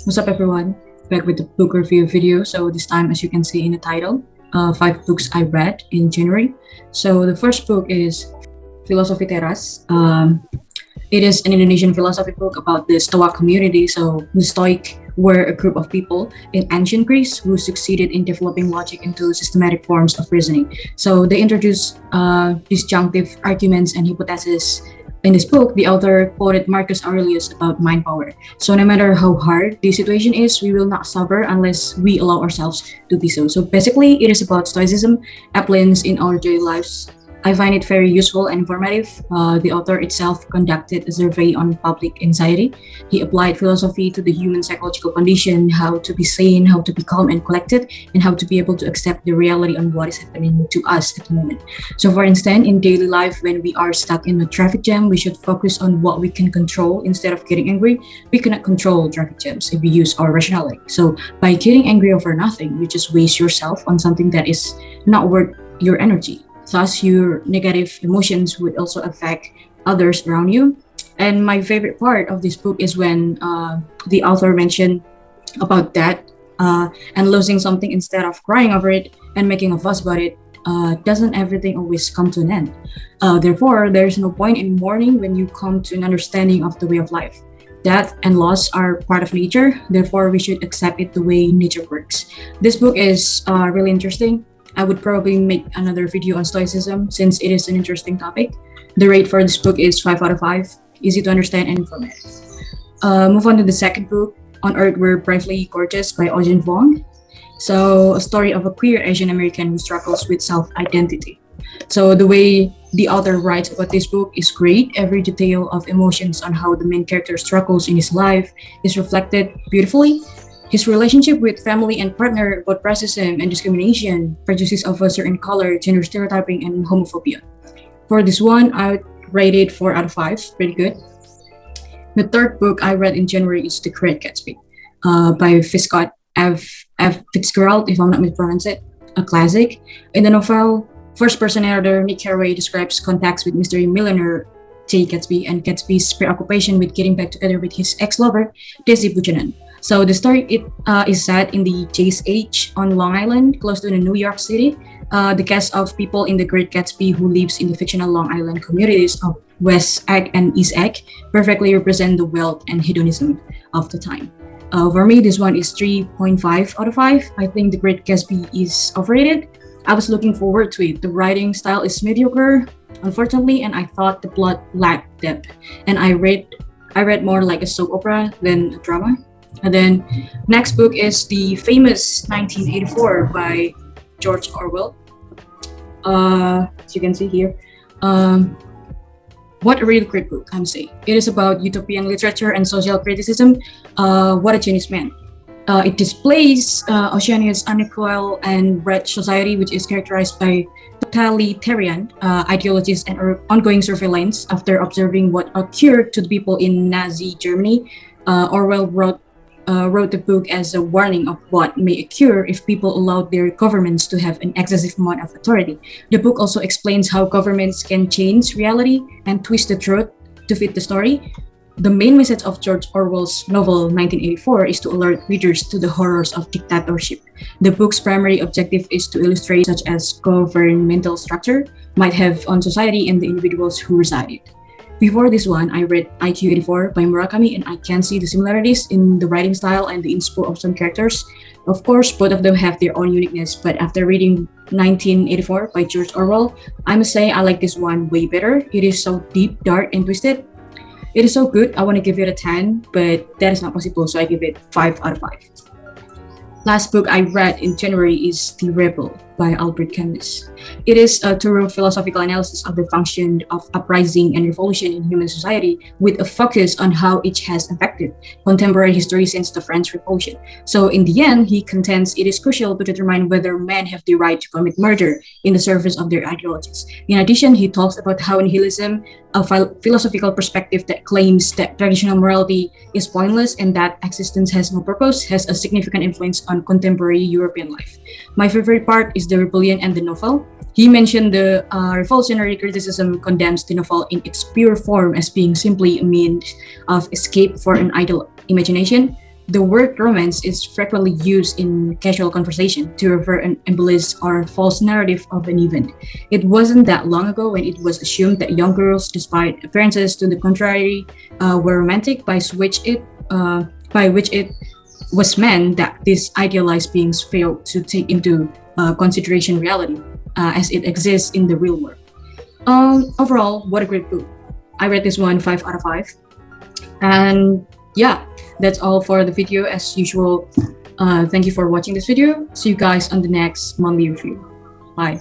What's up, everyone? Back with the book review video. So, this time, as you can see in the title, five books I read in January. So, the first book is Philosophy Teras. It is an Indonesian philosophy book about the Stoa community. So, the Stoic were a group of people in ancient Greece who succeeded in developing logic into systematic forms of reasoning. So, they introduced disjunctive arguments and hypotheses. In this book, the author quoted Marcus Aurelius about mind power. So, no matter how hard the situation is, we will not suffer unless we allow ourselves to be so. So, basically, it is about Stoicism applies in our daily lives. I find it very useful and informative. The author itself conducted a survey on public anxiety. He applied philosophy to the human psychological condition, how to be sane, how to be calm and collected, and how to be able to accept the reality on what is happening to us at the moment. So, for instance, in daily life, when we are stuck in a traffic jam, we should focus on what we can control instead of getting angry. We cannot control traffic jams if we use our rationality. So, by getting angry over nothing, you just waste yourself on something that is not worth your energy. Thus, your negative emotions would also affect others around you. And my favorite part of this book is when the author mentioned about that and losing something instead of crying over it and making a fuss about it. Doesn't everything always come to an end? Therefore, there is no point in mourning when you come to an understanding of the way of life. Death and loss are part of nature, therefore, we should accept it the way nature works. This book is really interesting. I would probably make another video on Stoicism since it is an interesting topic. The rate for this book is 5 out of 5, easy to understand and informative. Move on to the second book, On Earth We're Bravely Gorgeous by Ocean Vuong. So, a story of a queer Asian American who struggles with self-identity. So, the way the author writes about this book is great. Every detail of emotions on how the main character struggles in his life is reflected beautifully. His relationship with family and partner about racism and discrimination, prejudice of a certain color, gender stereotyping, and homophobia. For this one, I would rate it 4 out of 5, pretty good. The third book I read in January is The Great Gatsby by Scott F. Fitzgerald, if I'm not mispronouncing it, a classic. In the novel, first-person narrator Nick Carraway describes contacts with mystery millionaire Jay Gatsby and Gatsby's preoccupation with getting back together with his ex-lover, Desi Buchanan. So the story is set in the Jay's Age on Long Island, close to the New York City. The cast of people in The Great Gatsby who lives in the fictional Long Island communities of West Egg and East Egg perfectly represent the wealth and hedonism of the time. For me, this one is 3.5 out of 5. I think The Great Gatsby is overrated. I was looking forward to it. The writing style is mediocre, unfortunately, and I thought the plot lacked depth. And I read more like a soap opera than a drama. And then next book is the famous 1984 by George Orwell. As you can see here. What a really great book, I'm saying. It is about utopian literature and social criticism. What a genius man. It displays Oceania's unequal and rich society, which is characterized by totalitarian ideologies and ongoing surveillance. After observing what occurred to the people in Nazi Germany, Orwell wrote the book as a warning of what may occur if people allowed their governments to have an excessive amount of authority. The book also explains how governments can change reality and twist the truth to fit the story. The main message of George Orwell's novel 1984 is to alert readers to the horrors of dictatorship. The book's primary objective is to illustrate such as governmental structure might have on society and the individuals who reside it. Before this one, I read IQ 84 by Murakami, and I can see the similarities in the writing style and the inspo of some characters. Of course, both of them have their own uniqueness, but after reading 1984 by George Orwell, I must say I like this one way better. It is so deep, dark, and twisted. It is so good, I want to give it a 10, but that is not possible, so I give it 5 out of 5. Last book I read in January is The Rebel by Albert Camus. It is a thorough philosophical analysis of the function of uprising and revolution in human society with a focus on how each has affected contemporary history since the French Revolution. So in the end, he contends it is crucial to determine whether men have the right to commit murder in the service of their ideologies. In addition, he talks about how nihilism, a philosophical perspective that claims that traditional morality is pointless and that existence has no purpose, has a significant influence on contemporary European life. My favorite part is the rebellion and the novel. He mentioned the revolutionary criticism condemns the novel in its pure form as being simply a means of escape for an idle imagination. The word romance is frequently used in casual conversation to refer and embellish our false narrative of an event. It wasn't that long ago when it was assumed that young girls, despite appearances to the contrary, were romantic, by which it was meant that these idealized beings failed to take into consideration reality as it exists in the real world. Overall, what a great book. I rate this one 5 out of 5. And yeah, that's all for the video as usual. Thank you for watching this video. See you guys on the next monthly review. Bye.